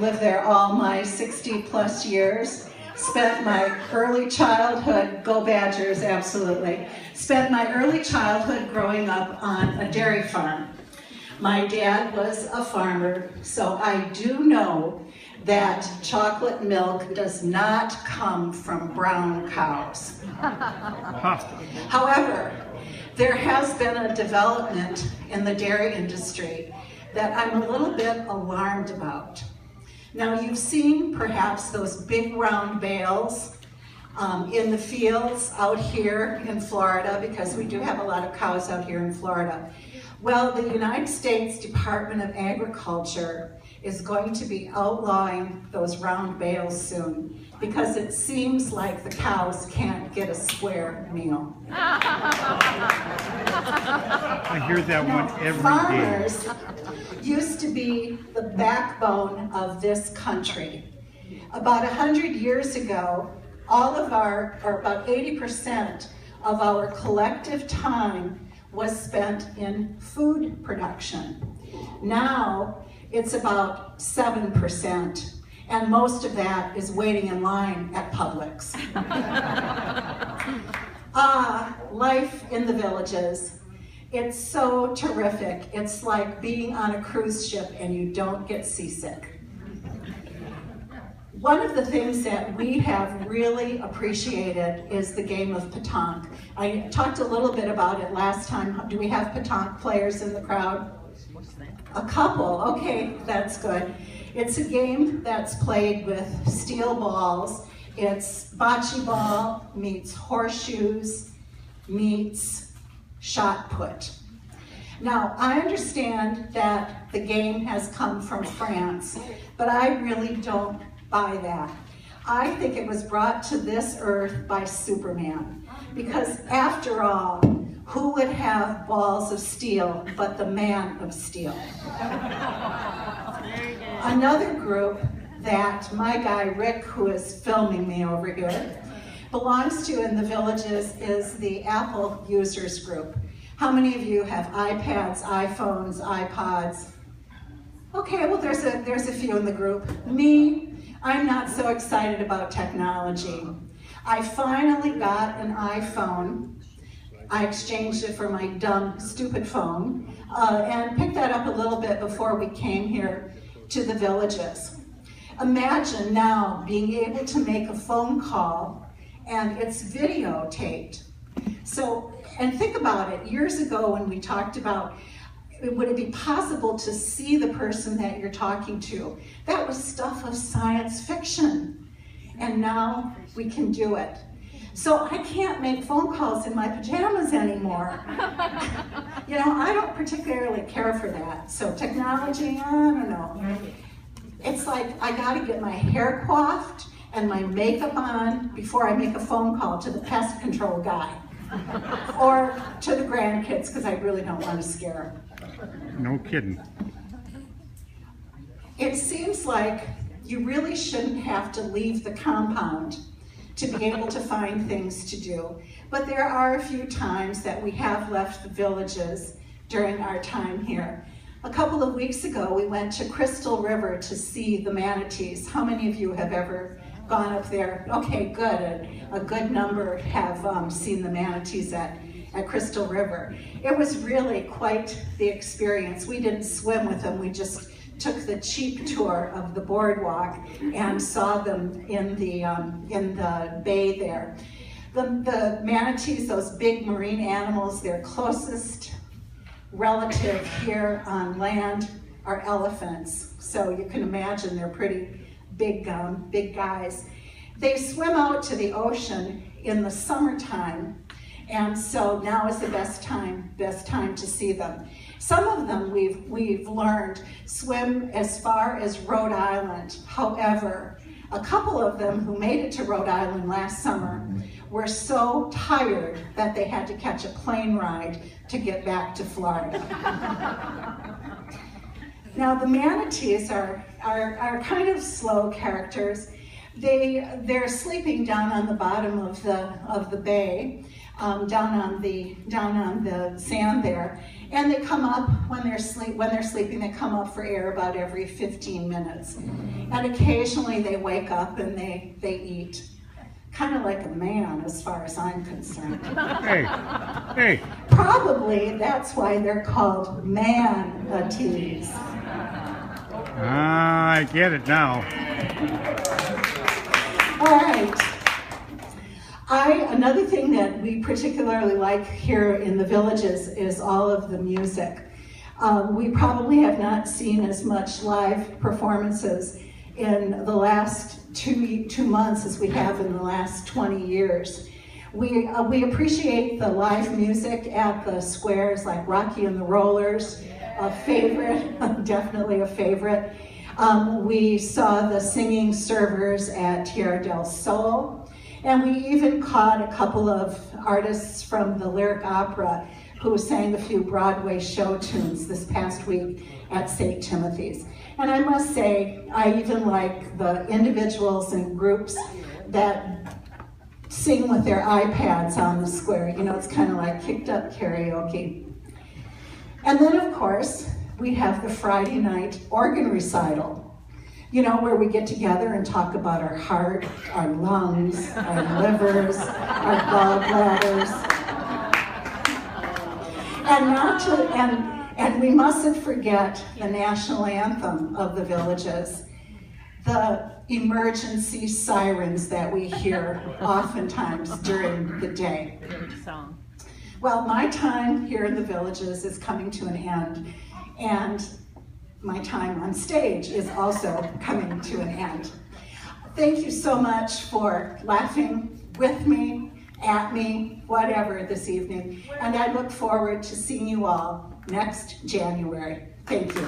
lived there all my 60+ years. Spent my early childhood, go Badgers, absolutely. Spent my early childhood growing up on a dairy farm. My dad was a farmer, so I do know that chocolate milk does not come from brown cows. However, there has been a development in the dairy industry that I'm a little bit alarmed about. Now, you've seen perhaps those big round bales in the fields out here in Florida, because we do have a lot of cows out here in Florida. Well, the United States Department of Agriculture is going to be outlawing those round bales soon, because it seems like the cows can't get a square meal. I hear that one every Farmers used to be the backbone of this country. About 100 years ago, all of our, or about 80% of our collective time was spent in food production. Now, it's about 7%, and most of that is waiting in line at Publix. Life in the villages. It's so terrific. It's like being on a cruise ship and you don't get seasick. One of the things that we have really appreciated is the game of petanque. I talked a little bit about it last time. Do we have petanque players in the crowd? A couple, okay, that's good. It's a game that's played with steel balls. It's bocce ball meets horseshoes meets shot put. Now, I understand that the game has come from France, but I really don't buy that. I think it was brought to this earth by Superman, because after all, who would have balls of steel but the man of steel? Another group that my guy Rick, who is filming me over here, belongs to in the villages is the Apple users group. How many of you have iPads, iPhones, iPods? Okay, well there's a few in the group. Me, I'm not so excited about technology. I finally got an iPhone. I exchanged it for my dumb, stupid phone, and picked that up a little bit before we came here to the villages. Imagine now being able to make a phone call and it's videotaped. So, and think about it, years ago when we talked about, would it be possible to see the person that you're talking to? That was stuff of science fiction. And now we can do it. So I can't make phone calls in my pajamas anymore. You know, I don't particularly care for that. So technology, I don't know. It's like I gotta get my hair coiffed and my makeup on before I make a phone call to the pest control guy. Or to the grandkids, because I really don't want to scare them. No kidding. It seems like you really shouldn't have to leave the compound to be able to find things to do. But there are a few times that we have left the villages during our time here. A couple of weeks ago, we went to Crystal River to see the manatees. How many of you have ever gone up there? Okay, good. A good number have seen the manatees at Crystal River. It was really quite the experience. We didn't swim with them. We just took the cheap tour of the boardwalk and saw them in the bay there. The manatees, those big marine animals, their closest relative here on land are elephants. So you can imagine they're pretty big guys. They swim out to the ocean in the summertime, and so now is the best time to see them. Some of them we've learned swim as far as Rhode Island. However, a couple of them who made it to Rhode Island last summer were so tired that they had to catch a plane ride to get back to Florida. Now the manatees are kind of slow characters. They're sleeping down on the bottom of the bay. down on the sand there, and they come up when they're sleeping. They come up for air about every 15 minutes, and occasionally they wake up and they eat. Kind of like a man, as far as I'm concerned. Hey. Probably that's why they're called manatees. Ah, I get it now. All right. Another thing that we particularly like here in the villages is all of the music. We probably have not seen as much live performances in the last two months as we have in the last 20 years. We appreciate the live music at the squares like Rocky and the Rollers, a favorite, definitely a favorite. We saw the singing servers at Tierra del Sol, and we even caught a couple of artists from the Lyric Opera who sang a few Broadway show tunes this past week at St. Timothy's. And I must say, I even like the individuals and groups that sing with their iPads on the square. You know, it's kind of like kicked up karaoke. And then, of course, we have the Friday night organ recital, you know, where we get together and talk about our heart, our lungs, our livers, our gallbladders. And we mustn't forget the national anthem of the villages, the emergency sirens that we hear oftentimes during the day. Well, my time here in the villages is coming to an end, and my time on stage is also coming to an end. Thank you so much for laughing with me, at me, whatever this evening, and I look forward to seeing you all next January. Thank you.